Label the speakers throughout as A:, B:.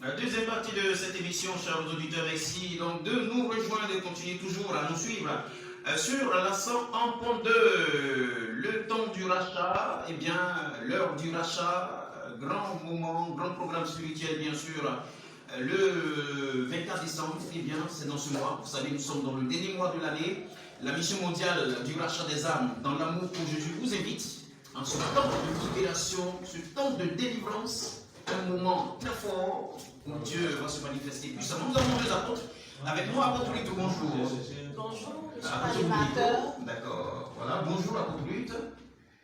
A: La deuxième partie de cette émission, chers auditeurs, merci donc de nous rejoindre et continuer toujours à nous suivre sur la 101.2, le temps du rachat, eh bien, l'heure du rachat, grand moment, grand programme spirituel, bien sûr, le 24 décembre, eh bien, c'est dans ce mois, vous savez, nous sommes dans le dernier mois de l'année, la mission mondiale du rachat des âmes dans l'amour pour Jésus vous invite, en ce temps de libération, ce temps de délivrance, un moment très fort où Dieu va se manifester puissamment. Nous avons deux apôtres. Avec moi, apôtre Lutte, bonjour.
B: Bonjour, monsieur l'animateur.
A: D'accord. Voilà, bonjour apôtre Lutte.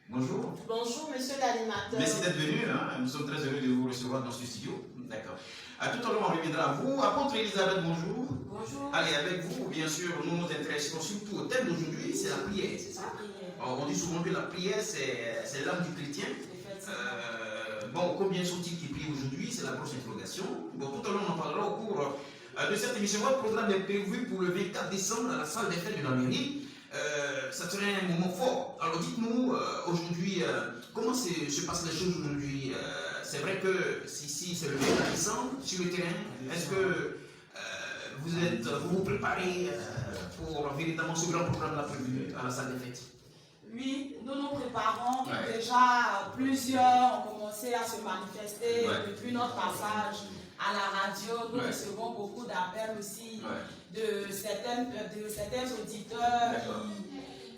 A: Bonjour.
B: Bonjour, monsieur l'animateur.
A: Merci d'être venu. Hein. Nous sommes très heureux de vous recevoir dans ce studio. D'accord. Tout à l'heure, on reviendra à vous. Apôtre Elisabeth, bonjour.
B: Bonjour.
A: Allez, avec vous, bien sûr, nous nous intéressons surtout au thème d'aujourd'hui, c'est la prière, c'est ça? On dit souvent que la prière, c'est l'âme du chrétien. Bon, combien sont-ils qui prient aujourd'hui? C'est la grosse interrogation. Bon, tout à l'heure, on en parlera au cours de cette émission. Votre programme est prévu pour le 24 décembre à la salle des fêtes de la mairie. Ça serait un moment fort. Alors, dites-nous, aujourd'hui, comment se passent les choses aujourd'hui? C'est vrai que ici, c'est le 24 décembre, sur le terrain. Est-ce que vous vous préparez pour véritablement ce grand programme-là prévu à la salle des fêtes?
B: Oui, nous nous préparons. Déjà, plusieurs ont commencé à se manifester depuis notre passage à la radio. Nous recevons beaucoup d'appels aussi de certains auditeurs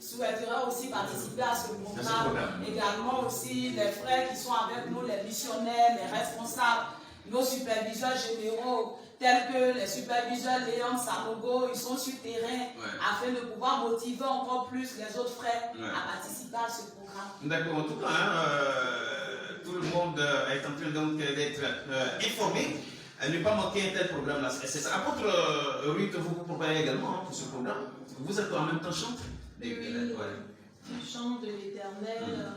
B: qui souhaiteraient aussi participer à ce programme. Également aussi les frères qui sont avec nous, les missionnaires, les responsables, nos superviseurs généraux, tels que les superviseurs Léon Sanogo, ils sont sur terrain afin de pouvoir motiver encore plus les autres frères à participer à ce programme. D'accord, en tout cas,
A: tout le monde est en train donc d'être informé, ne pas manquer un tel programme-là. C'est ça. Apôtre Ruth, vous vous préparez également pour ce programme. Vous êtes en même temps chanteur.
B: On chante de l'Éternel.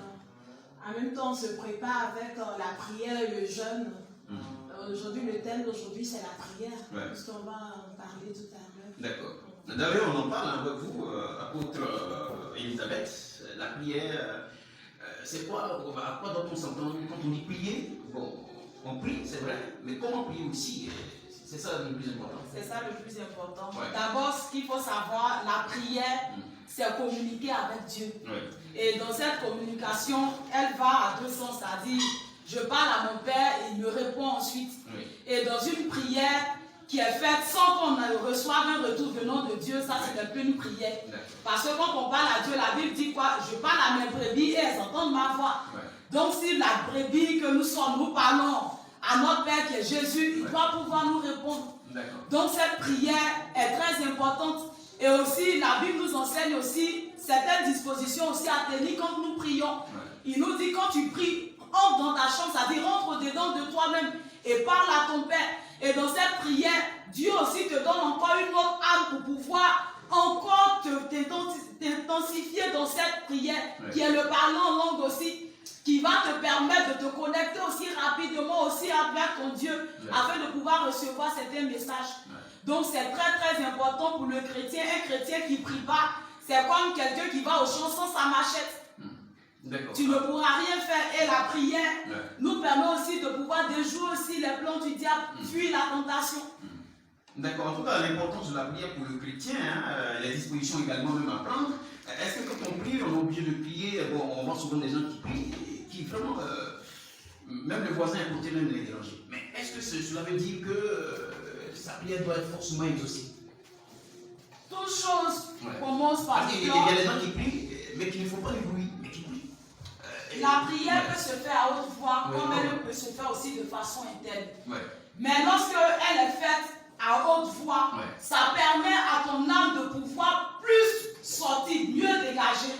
B: En même temps, on se prépare avec la prière et le jeûne. Aujourd'hui, le thème d'aujourd'hui, c'est la prière, puisqu'on va en parler tout à l'heure.
A: D'accord. D'ailleurs, on en parle avec vous, apôtre Elisabeth. La prière, c'est quoi? À quoi doit-on s'entendre quand on dit prier? Bon, on prie, c'est vrai, mais comment prier aussi? C'est ça le plus important. C'est ça le plus important.
B: D'abord, ce qu'il faut savoir, la prière, c'est communiquer avec Dieu. Et dans cette communication, elle va à deux sens, c'est-à-dire, je parle à mon Père et il me répond ensuite. Et dans une prière qui est faite sans qu'on reçoive un retour venant de Dieu, ça c'est un peu une prière. Parce que quand on parle à Dieu, la Bible dit quoi? Je parle à mes brebis et elles entendent ma voix. Donc si la brebis que nous sommes, nous parlons à notre Père qui est Jésus, il doit pouvoir nous répondre. Donc cette prière est très importante. Et aussi, la Bible nous enseigne aussi certaines dispositions aussi à tenir quand nous prions. Il nous dit quand tu pries, entre dans ta chambre, c'est-à-dire rentre dedans de toi-même et parle à ton Père. Et dans cette prière, Dieu aussi te donne encore une autre âme pour pouvoir encore t'intensifier dans cette prière, qui est le parlant en langue aussi, qui va te permettre de te connecter aussi rapidement aussi avec ton Dieu, afin de pouvoir recevoir certains messages. Donc c'est très très important pour le chrétien. Un chrétien qui ne prie pas, c'est comme quelqu'un qui va au champ sans sa machette. Tu ne pourras rien faire. Et la prière nous permet aussi de pouvoir déjouer aussi les plans du diable, fuir la tentation.
A: D'accord. En tout cas, l'importance de la prière pour le chrétien, les dispositions également même à prendre. Est-ce que quand on prie, on est obligé de prier? Bon, on voit souvent des gens qui prient, qui vraiment, même le voisin à côté même les déranger. Mais est-ce que cela veut dire que sa prière doit être forcément exaucée?
B: Toute chose commence par
A: il y a des gens qui prient, mais qui ne font pas de bruit.
B: La prière peut se faire à haute voix, comme elle peut se faire aussi de façon interne. Mais lorsque elle est faite à haute voix, ça permet à ton âme de pouvoir plus sortir, mieux dégager.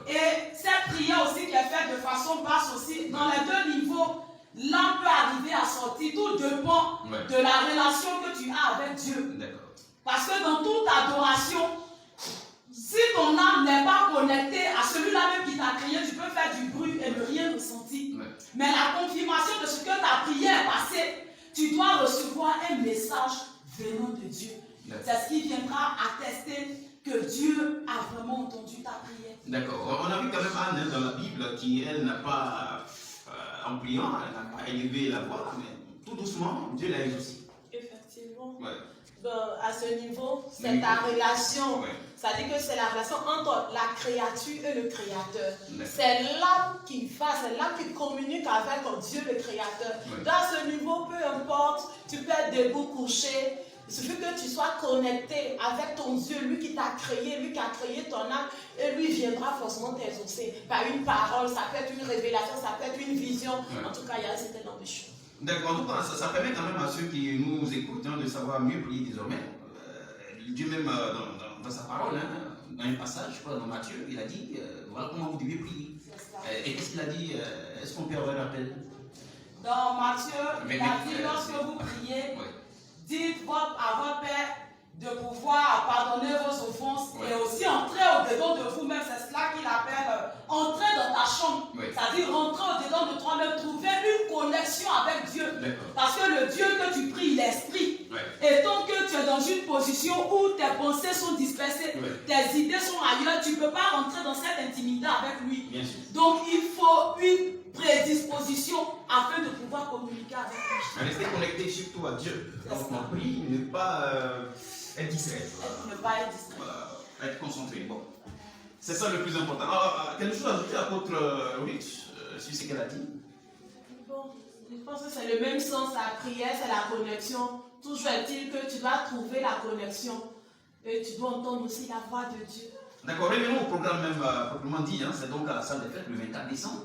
B: Et cette prière aussi qui est faite de façon basse aussi, dans les deux niveaux, l'âme peut arriver à sortir. Tout dépend de la relation que tu as avec Dieu. Parce que dans toute adoration, si ton âme n'est pas connectée à celui-là même qui t'a créé, tu peux faire du bruit et ne rien ressentir. Mais la confirmation de ce que ta prière est passée, tu dois recevoir un message venant de Dieu. C'est ce qui viendra attester que Dieu a vraiment entendu ta prière.
A: D'accord. On a vu quand même Anne dans la Bible qui, elle, n'a pas, en priant, elle n'a pas élevé la voix, mais tout doucement, Dieu l'a exaucé.
B: Effectivement.
A: Ouais.
B: À ce niveau, c'est ta relation.
A: Ouais.
B: Ça dit que c'est la relation entre la créature et le Créateur.
A: D'accord.
B: C'est l'âme qui va, c'est l'âme qui communique avec Dieu le Créateur.
A: Ouais.
B: Dans ce niveau, peu importe, tu peux être debout, couché. Il suffit que tu sois connecté avec ton Dieu, lui qui t'a créé, lui qui a créé ton âme, et lui viendra forcément t'exaucer par une parole, ça peut être une révélation, ça peut être une vision. Ouais. En tout cas, il y a un certain nombre de choses.
A: D'accord, en tout cas, ça permet quand même à ceux qui nous écoutent de savoir mieux prier désormais. Dieu même dans sa parole, dans un passage, je crois, dans Matthieu, il a dit, voilà comment vous devez prier. Et qu'est-ce qu'il a dit? Est-ce qu'on peut avoir un rappel?
B: Dans Matthieu, il a dit, lorsque vous priez, dites à votre Père de pouvoir pardonner vos offenses et aussi entrer au-dedans de vous-même. C'est cela qu'il appelle entrer dans ta chambre. C'est-à-dire rentrer au-dedans de toi-même, trouver une connexion avec Dieu. Parce que le Dieu que tu pries, il est esprit. Et tant que tu es dans une position où tes pensées sont dispersées, tes idées sont ailleurs, tu ne peux pas rentrer dans cette intimité avec lui. Donc il faut une prédisposition afin de pouvoir communiquer avec lui.
A: Rester connecté surtout à Dieu. Donc on prie, ne pas être distrait.
B: Ne pas être distrait.
A: Voilà, être concentré. Bon. C'est ça le plus important. Alors, quelque chose à ajouter à l'apôtre Ruth sur ce qu'elle a dit?
B: Bon, je pense que c'est le même sens. La prière, c'est la connexion. Toujours est-il que tu dois trouver la connexion. Et tu dois entendre aussi la voix de Dieu.
A: D'accord, revenons au programme même proprement dit. C'est donc à la salle des fêtes le 24 décembre.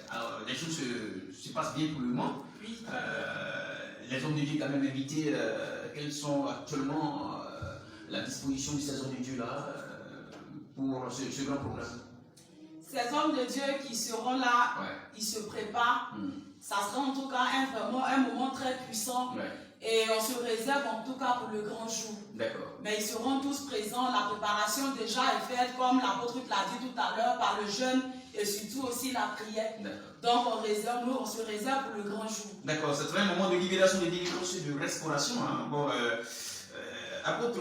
A: Alors, les choses se passent bien pour le moment. Oui. Les hommes de Dieu quand même invités. Quelles sont actuellement la disposition de ces hommes de Dieu là pour ce grand programme?
B: Ces hommes de Dieu qui seront là, ils se préparent. Ça sera en tout cas vraiment un moment très puissant. Et on se réserve en tout cas pour le grand jour. D'accord. Mais ils seront tous présents. La préparation déjà est faite, comme l'apôtre l'a dit tout à l'heure, par le jeûne et surtout aussi la prière. Donc on se réserve pour le grand jour. D'accord, c'est un moment de libération, de délivrance et de restauration. Hein. Bon, apôtre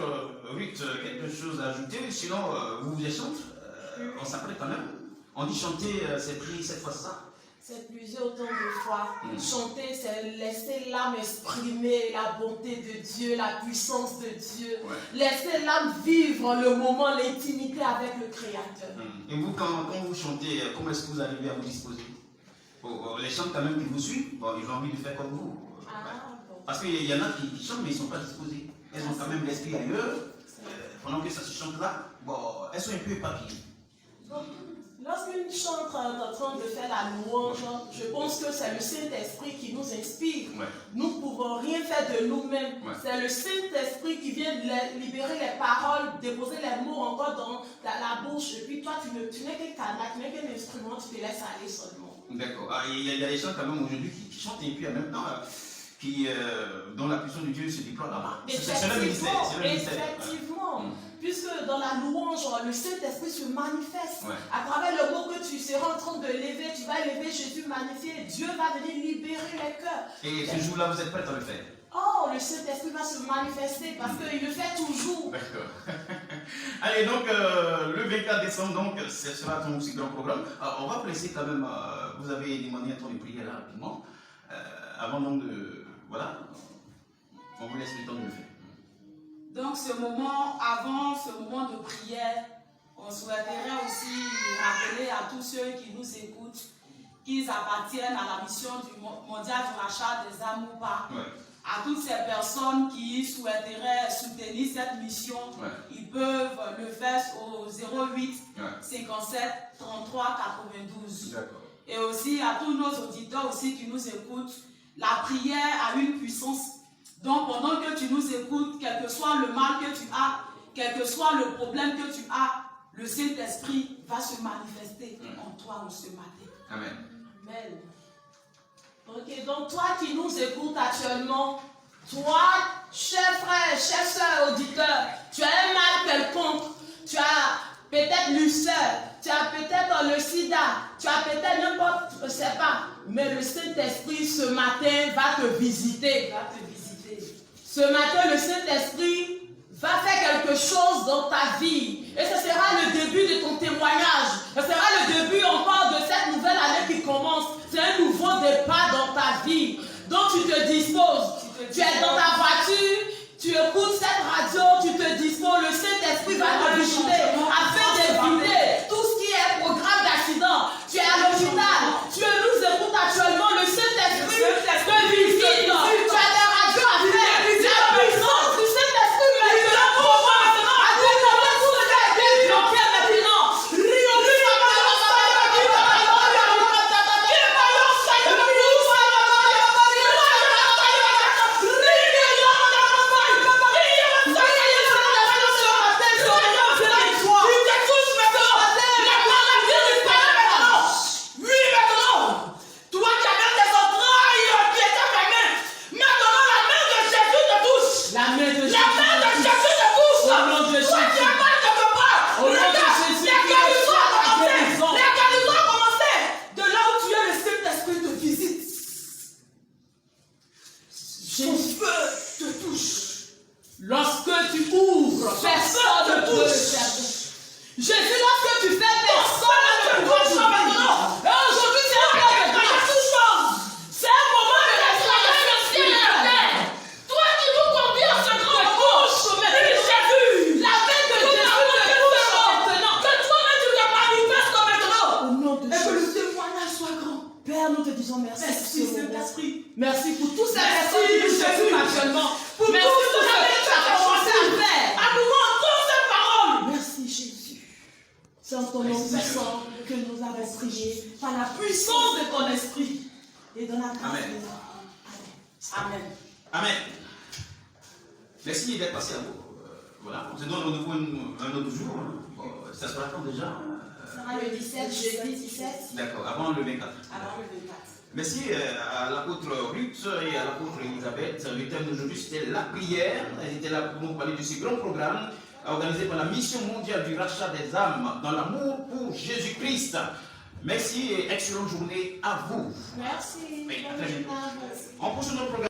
B: Ruth, quelque chose à ajouter? Sinon, vous vous chante. On s'apprête quand même. On dit chanter, c'est prier cette fois-ça. C'est plusieurs temps de fois. Chanter, c'est laisser l'âme exprimer la bonté de Dieu, la puissance de Dieu. Laisser l'âme vivre le moment, l'intimité avec le Créateur. Et vous, quand vous chantez, comment est-ce que vous arrivez à vous disposer? Les chants quand même qui vous suivent, ils ont envie de faire comme vous. Parce qu'il y en a qui chantent, mais ils ne sont pas disposés. Elles ont quand même l'esprit ailleurs. Pendant que ça se chante là, elles sont un peu éparpillées. Lorsqu'une chantre est en train de faire la louange, je pense que c'est le Saint-Esprit qui nous inspire. Nous ne pouvons rien faire de nous-mêmes. C'est le Saint-Esprit qui vient libérer les paroles, déposer les mots encore dans la bouche. Et puis toi, tu n'es qu'un canal, tu n'es qu'un instrument, tu te laisses aller seulement. D'accord. Il y a des gens quand même aujourd'hui qui chantent et puis en même temps, dont la puissance de Dieu se déploie là-bas. Effectivement. Puisque dans la louange, le Saint-Esprit se manifeste. À travers le mot que tu seras en train de lever, tu vas élever Jésus magnifié. Dieu va venir libérer les cœurs. Et ce jour-là, vous êtes prêts à le faire? Oh, le Saint-Esprit va se manifester parce qu'il le fait toujours. D'accord. Allez, donc, le 24 décembre, donc, ce sera ton aussi grand programme. Alors, on va presser quand même, vous avez demandé un temps de prière là, rapidement. Avant donc de... Voilà, on vous laisse le temps de le faire. Donc, avant ce moment de prière, on souhaiterait aussi rappeler à tous ceux qui nous écoutent qu'ils appartiennent à la mission du mondial du rachat des âmes ou pas. À toutes ces personnes qui souhaiteraient soutenir cette mission, ils peuvent le faire au 08 57 33 92. Et aussi à tous nos auditeurs aussi qui nous écoutent, la prière a une puissance. Donc pendant que tu nous écoutes, quel que soit le mal que tu as, quel que soit le problème que tu as, le Saint-Esprit va se manifester en toi ce matin. Amen. Amen. Ok, donc toi qui nous écoutes actuellement, toi, cher frère, chère soeur, auditeur, tu as un mal quelconque, tu as peut-être l'ulcère, tu as peut-être le sida, tu as peut-être n'importe, je ne sais pas, mais le Saint-Esprit ce matin va te visiter. Ce matin, le Saint-Esprit va faire quelque chose dans ta vie. Et ce sera le début de ton témoignage. Ce sera le début encore de cette nouvelle année qui commence. C'est un nouveau départ dans ta vie. Donc tu te disposes. Son feu te touche. Lorsque tu ouvres, personne ne peut faire. Jésus, lorsque tu fais, personne ne peut faire. Et aujourd'hui, c'est un moment de touche. C'est un moment de restauration spirituelle. Toi qui nous conduis à ce grand moment, Jésus, la paix de Jésus te touche maintenant. Que toi-même tu te manifestes maintenant. Au nom de Jésus. Et que le témoignage soit grand. Père, nous te disons merci. Merci, Saint-Esprit. Merci pour tous ces personnes qui nous écoutent actuellement. Pour tout ce que tu as commencé à faire. À nous entendre cette parole. Merci, Jésus. C'est en ton nom puissant que nous avons prié par la puissance de ton esprit et dans la grâce de Dieu. Amen.
A: Amen. Merci d'être passé à vous. Voilà, on se donne un autre jour. Bon, ça sera quand déjà?
B: Ça sera le 17, jeudi 17.
A: D'accord, avant le 24.
B: Avant le 24.
A: Merci à l'apôtre Ruth et à l'apôtre Elisabeth. Le thème d'aujourd'hui, c'était la prière. Elles étaient là pour nous parler de ce grand programme organisé par la Mission mondiale du rachat des âmes dans l'amour pour Jésus-Christ. Merci et excellente journée à vous.
B: Merci.
A: Oui, à très bientôt. On poursuit notre programme.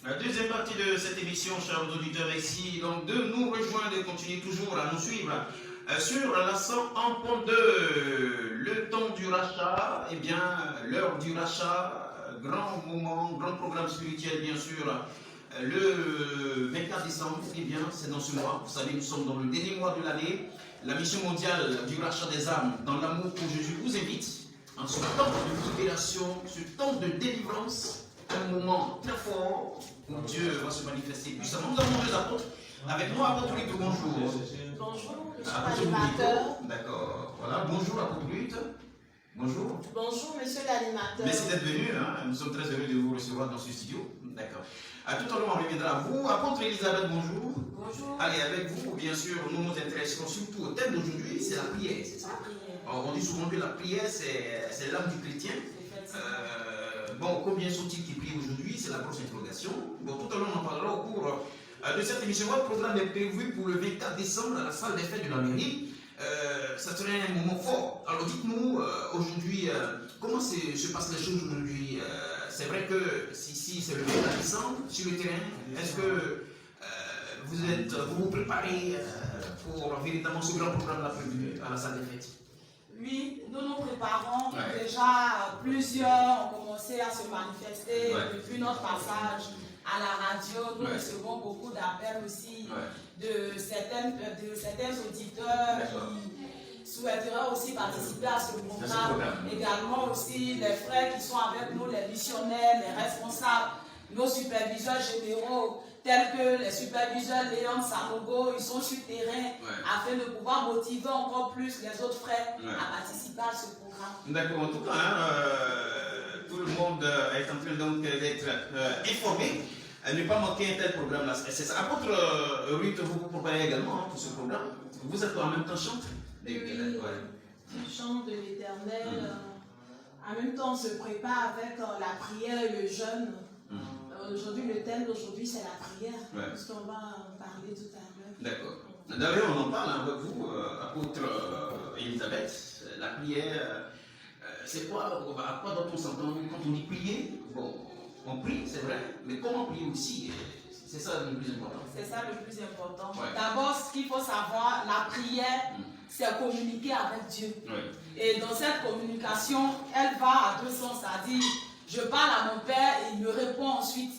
A: La deuxième partie de cette émission, chers auditeurs, ici, donc de nous rejoindre et continuer toujours à nous suivre sur la 101.2, le temps du rachat, eh bien, l'heure du rachat, grand moment, grand programme spirituel, bien sûr, le 24 décembre, eh bien, c'est dans ce mois, vous savez, nous sommes dans le dernier mois de l'année, la mission mondiale du rachat des âmes dans l'amour pour Jésus vous invite, en ce temps de libération, ce temps de délivrance, un moment très fort où Dieu va se manifester puissamment. Nous avons deux apôtres avec moi, apôtre Ruth, bonjour.
B: Bonjour, monsieur
A: Apôtre
B: l'animateur.
A: D'accord, voilà, bonjour apôtre Ruth. Bonjour.
B: Bonjour, monsieur l'animateur.
A: Merci d'être venu, hein. Nous sommes très heureux de vous recevoir dans ce studio. D'accord. Tout à l'heure, on reviendra à vous. Apôtre Elisabeth, bonjour.
B: Bonjour.
A: Allez, avec vous, bien sûr, nous nous intéressons surtout au thème d'aujourd'hui, c'est la prière, c'est ça? Alors, on dit souvent que la prière, c'est l'âme du chrétien. Bon, combien sont-ils qui prient aujourd'hui? C'est la grosse interrogation. Bon, tout à l'heure, on en parlera au cours de cette émission. Votre programme est prévu pour le 24 décembre à la salle des fêtes de la mairie. Ça serait un moment fort. Alors, dites-nous, aujourd'hui, comment se passent les choses aujourd'hui? C'est vrai que ici, c'est le 24 décembre, sur le terrain. Est-ce que vous vous préparez pour véritablement ce grand programme-là prévu à la salle des fêtes?
B: Oui, nous nous préparons. Déjà, plusieurs ont commencé à se manifester depuis notre passage à la radio. Nous recevons beaucoup d'appels aussi de certains auditeurs qui souhaiteraient aussi participer à ce programme. Également aussi les frères qui sont avec nous, les missionnaires, les responsables, nos superviseurs généraux, tels que les superviseurs Léon Sanogo, ils sont sur terrain afin de pouvoir motiver encore plus les autres frères à participer à ce programme. D'accord, en tout cas, tout le monde est en train donc d'être informé. Ne pas manquer un tel programme-là. C'est ça. Apôtre Ruth, vous vous préparez également pour ce programme. Vous êtes en même temps chanteur.
C: On chante de l'Éternel. En même temps, on se prépare avec la prière et le jeûne. Aujourd'hui, le thème d'aujourd'hui, c'est la prière, puisqu'on va en parler tout à l'heure.
A: D'accord. D'ailleurs, on en parle avec vous, apôtre Elisabeth. La prière, c'est quoi? À quoi doit-on s'entendre quand on dit prier? Bon, on prie, c'est vrai, mais comment prier aussi? C'est ça le plus important.
B: C'est ça le plus important. D'abord, ce qu'il faut savoir, la prière, c'est communiquer avec Dieu. Et dans cette communication, elle va à deux sens, c'est-à-dire, je parle à mon Père et il me répond ensuite.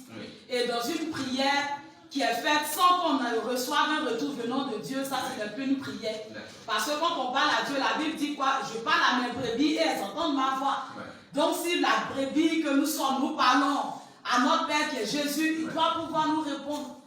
B: Et dans une prière qui est faite sans qu'on reçoive un retour venant de Dieu, ça c'est un peu une prière. Parce que quand on parle à Dieu, la Bible dit quoi? Je parle à mes brebis et elles entendent ma voix. Donc si la brebis que nous sommes, nous parlons à notre Père qui est Jésus, il doit pouvoir nous répondre.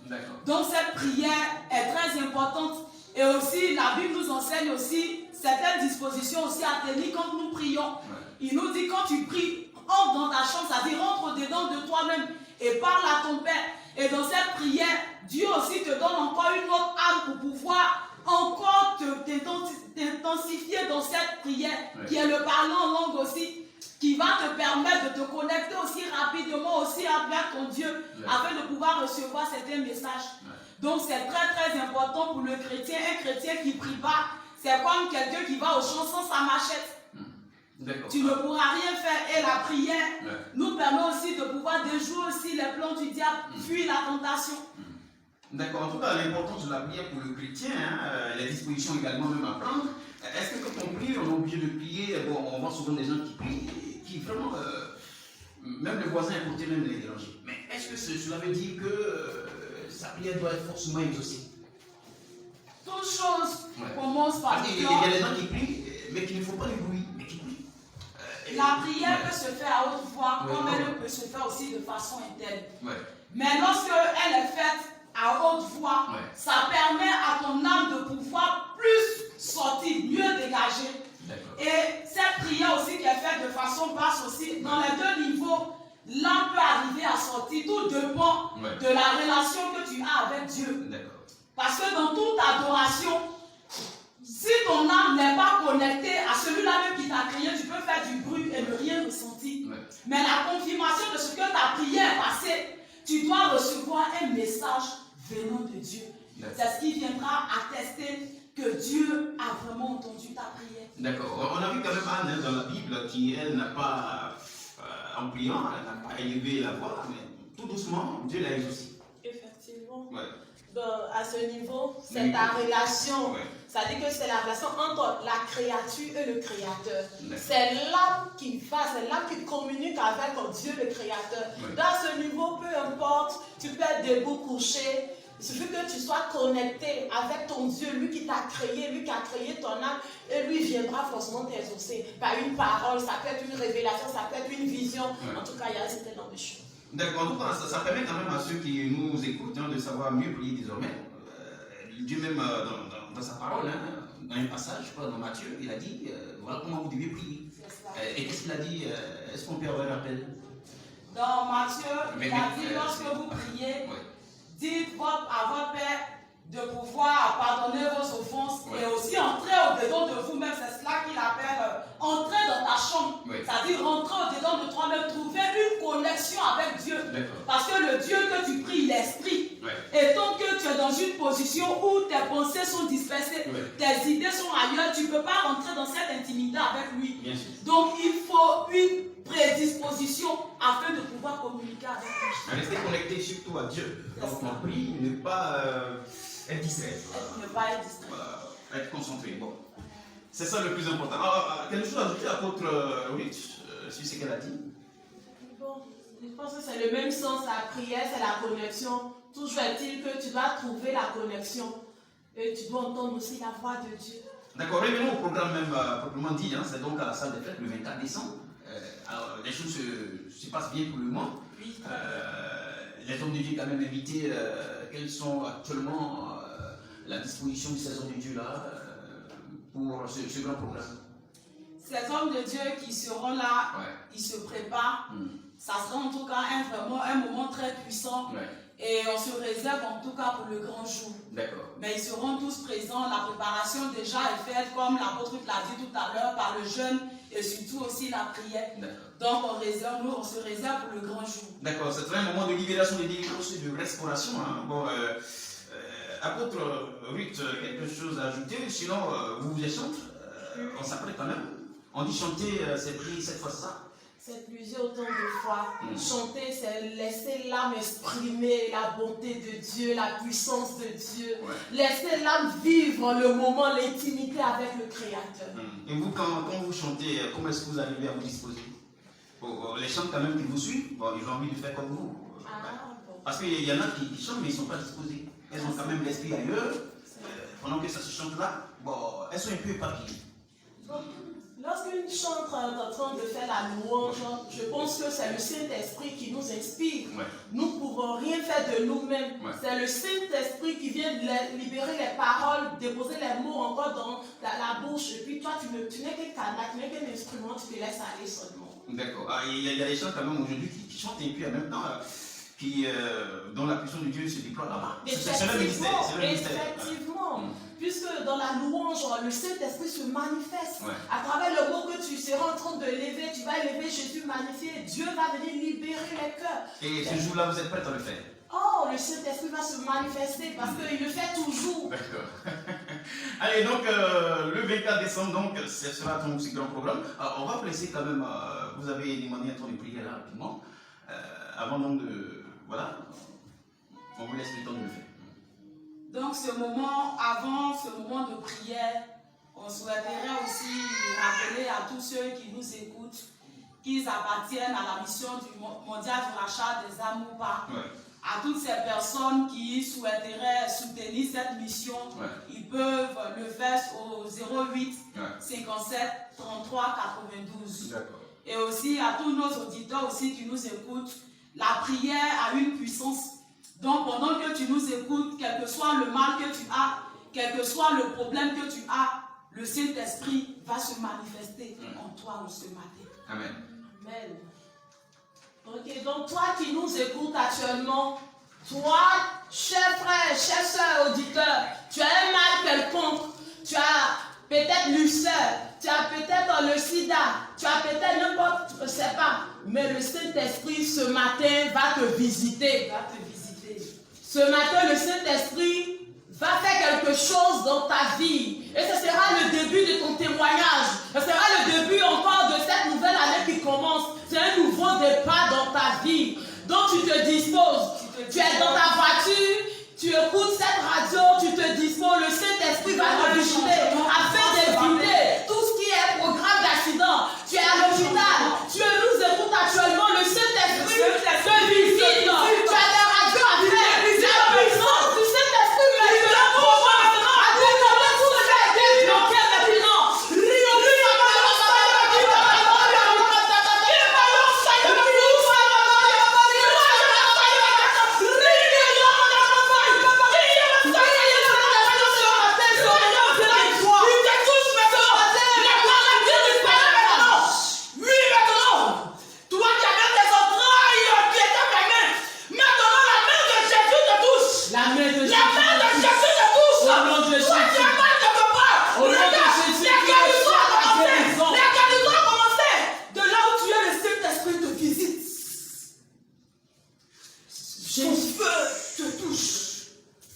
B: Donc cette prière est très importante. Et aussi, la Bible nous enseigne aussi certaines dispositions aussi à tenir quand nous prions. Il nous dit quand tu pries, entre dans ta chambre, c'est-à-dire rentre dedans de toi-même et parle à ton Père. Et dans cette prière, Dieu aussi te donne encore une autre âme pour pouvoir encore t'intensifier dans cette prière, qui est le parlant en langue aussi, qui va te permettre de te connecter aussi rapidement aussi avec ton Dieu. pas recevoir certains messages. Donc c'est très très important pour le chrétien. Un chrétien qui ne prie pas, c'est comme quelqu'un qui va au champ sans sa machette. Tu ne pourras rien faire. Et la prière nous permet aussi de pouvoir déjouer aussi les plans du diable, fuir la tentation.
A: D'accord. En tout cas, l'importance de la prière pour le chrétien, les dispositions également même à prendre. Est-ce que quand on prie, on est obligé de prier? Bon, on voit souvent des gens qui prient, qui vraiment, même le voisin à côté même les déranger. Mais est-ce que cela veut dire que sa prière doit être forcément exaucée?
B: Toute chose commence par
A: il y a des gens qui prient, mais qui ne font pas de bruit, mais qui prient.
B: La prière peut se faire à haute voix, comme elle peut se faire aussi de façon interne. Mais lorsque elle est faite à haute voix, ça permet à ton âme de pouvoir plus sortir, mieux dégager. Et cette prière aussi qui est faite de façon basse aussi, dans les deux niveaux, l'âme peut arriver à sortir. Tout dépend de la relation que tu as avec Dieu. Parce que dans toute adoration, si ton âme n'est pas connectée à celui-là même qui t'a créé, tu peux faire du bruit et ne rien ressentir. Mais la confirmation de ce que ta prière est passée, tu dois recevoir un message venant de Dieu. C'est ce qui viendra attester que Dieu a vraiment entendu ta prière. D'accord. On a vu quand même Anne dans la Bible qui, elle, n'a pas, en priant, elle n'a pas élevé la voix, mais tout doucement, Dieu l'a exaucé.
C: Effectivement. À ce niveau, c'est ta relation. C'est-à-dire que c'est la relation entre la créature et le Créateur. C'est l'âme qui va, c'est l'âme qui communique avec Dieu le Créateur. Dans ce niveau, peu importe, tu peux être debout, couché. Il suffit que tu sois connecté avec ton Dieu, lui qui t'a créé, lui qui a créé ton âme, et lui viendra forcément t'exaucer. Par une parole, ça peut être une révélation, ça peut être une vision. En tout cas, il y a c'était dans les choses.
A: D'accord, ça permet quand même à ceux qui nous écoutent de savoir mieux prier désormais. Dieu même dans sa parole, dans un passage, je crois, dans Matthieu, il a dit, voilà comment vous devez prier. Et qu'est-ce qu'il a dit? Est-ce qu'on peut avoir un rappel? Dans Matthieu, il a dit, lorsque vous priez, dites à votre Père de pouvoir pardonner vos offenses et aussi entrer au-dedans de vous-même. C'est cela qu'il appelle entrer dans ta chambre. C'est-à-dire rentrer au-dedans de toi-même, trouver une connexion avec Dieu. Parce que le Dieu que tu pries, il est esprit. Et tant que tu es dans une position où tes pensées sont dispersées, tes idées sont ailleurs, tu ne peux pas rentrer dans cette intimité avec lui. Donc il faut une prédisposition afin de pouvoir communiquer avec lui. Rester connecté surtout à Dieu. Donc on prie, ne pas être distrait. Ne pas être distrait. Voilà, être concentré. Bon. C'est ça le plus important. Alors, quelque chose à ajouter à l'apôtre Rich, sur ce qu'elle a dit?
C: Bon, je pense que c'est le même sens. La prière, c'est la connexion. Toujours est-il que tu dois trouver la connexion. Et tu dois entendre aussi la voix de Dieu.
A: D'accord, revenons au programme même proprement dit. C'est donc à la salle des fêtes le 24 décembre. Alors, les choses se passent bien pour le moment. Les hommes de Dieu quand même invités. Quelles sont actuellement la disposition de ces hommes de Dieu là pour ce grand programme? Ces hommes de Dieu qui seront là, ils se préparent. Ça sera en tout cas vraiment un moment très puissant. Et on se réserve en tout cas pour le grand jour. Mais ils seront tous présents. La préparation déjà est faite, comme l'apôtre l'a dit tout à l'heure, par le jeûne et surtout aussi la prière. Donc on se réserve pour le grand jour. D'accord, c'est un moment de libération, de délivrance et de restauration. Bon, apôtre Ruth, quelque chose à ajouter? Sinon, vous voulez chanter? On s'apprête quand même. On dit chanter, c'est prier cette fois ça.
C: C'est plusieurs temps de fois. Chanter, c'est laisser l'âme exprimer la bonté de Dieu, la puissance de Dieu. Laisser l'âme vivre le moment, l'intimité avec le Créateur.
A: Et vous, quand vous chantez, comment est-ce que vous arrivez à vous disposer? Les chants quand même qui vous suivent, ils ont envie de faire comme vous. Parce qu'il y en a qui chantent mais ils ne sont pas disposés. Elles ont quand même l'esprit ailleurs. Pendant que ça se chante là, elles sont un peu éparpillées.
C: Lorsqu'une chantre est en train de faire la louange, je pense que c'est le Saint-Esprit qui nous inspire. Nous ne pourrons rien faire de nous-mêmes. C'est le Saint-Esprit qui vient libérer les paroles, déposer les mots encore dans la bouche. Et puis toi, tu n'es qu'un canal, tu n'es qu'un instrument, tu te laisses aller seulement. D'accord. Il y a des chants quand même aujourd'hui qui chantent et puis en même temps, dont la puissance de Dieu se déploie là-bas. C'est le ministère. Effectivement. Puisque dans la louange, le Saint-Esprit se manifeste. À travers le mot que tu seras en train de lever, tu vas élever Jésus magnifié. Dieu va venir libérer les cœurs.
A: Et ce jour-là, vous êtes prêts à le faire?
C: Oh, le Saint-Esprit va se manifester parce qu'il le fait toujours.
A: D'accord. Allez, donc le 24 décembre, donc, ce sera ton aussi grand programme. Alors, on va placer quand même, vous avez demandé un temps de prière là, rapidement. Avant donc de... Voilà, on vous laisse le temps de le faire.
B: Donc ce moment, avant ce moment de prière, on souhaiterait aussi rappeler à tous ceux qui nous écoutent qu'ils appartiennent à la mission du mondial du rachat des âmes ou pas.
A: Ouais.
B: À toutes ces personnes qui souhaiteraient soutenir cette mission, ils peuvent le faire au 08 57 33 92. Et aussi à tous nos auditeurs aussi qui nous écoutent, la prière a une puissance. Donc pendant que tu nous écoutes, quel que soit le mal que tu as, quel que soit le problème que tu as, le Saint-Esprit va se manifester en toi ce matin.
A: Amen.
C: Amen. Ok, donc toi qui nous écoutes actuellement, toi, cher frère, chère soeur, auditeur, tu as un mal quelconque, tu as peut-être l'ulcère, tu as peut-être le sida, tu as peut-être n'importe, je ne sais pas, mais le Saint-Esprit ce matin va te visiter. Ce matin, le Saint-Esprit va faire quelque chose dans ta vie. Et ce sera le début de ton témoignage. Ce sera le début encore de cette nouvelle année qui commence. C'est un nouveau départ dans ta vie. Donc tu te disposes. Tu es dans ta voiture, tu écoutes cette radio, tu te disposes. Le Saint-Esprit va te visiter afin d'éviter tout ce qui est programme d'accident. Tu es à l'hôpital, tu nous écoutes actuellement. Le Saint-Esprit te visite. Tu as des radios à faire. La puissance du Saint-Esprit maintenant.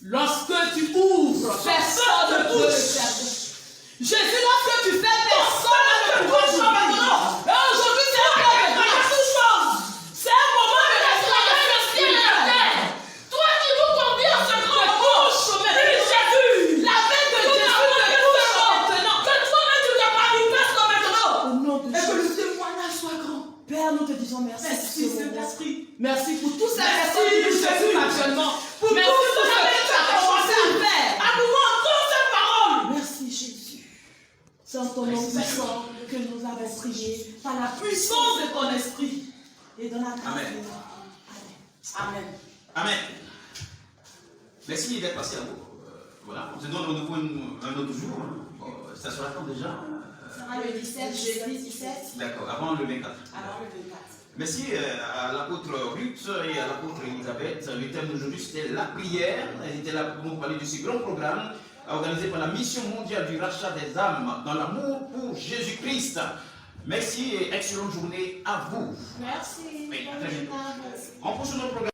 C: Lorsque tu ouvres, personne ne peut le faire. Jésus, lorsque tu fais, personne ne peut le faire. Et aujourd'hui, c'est un moment de toute chose. C'est un moment de le ciel et la terre. Toi qui nous conduis à ce grand moment, Jésus, la main de Jésus te touche maintenant. Que toi-même tu te manifestes maintenant. Au nom de Jésus. Et que le témoignage soit grand. Père, nous te disons merci. Merci, Saint-Esprit. Merci pour tous ces personnes qui nous écoutent actuellement. Merci pour ce que tu as commencé à faire. À nous entendre cette parole. Merci Jésus. C'est en ton nom puissant que nous avons prié par la puissance de ton esprit et dans la grâce de Dieu. Amen.
A: Amen. Merci d'être passé à vous. Voilà, on se donne rendez-vous un autre jour. Ça sera quand déjà?
C: Ça sera le 17, jeudi 17.
A: D'accord, avant le 24.
B: Alors le 24.
A: Merci à l'apôtre Ruth et à l'apôtre Elisabeth. Le thème d'aujourd'hui c'était la prière. Elle était là pour nous parler de ce grand programme organisé par la mission mondiale du rachat des âmes dans l'amour pour Jésus-Christ. Merci et excellente journée à vous.
C: Merci.
A: Oui, à très bientôt. On poursuit notre programme.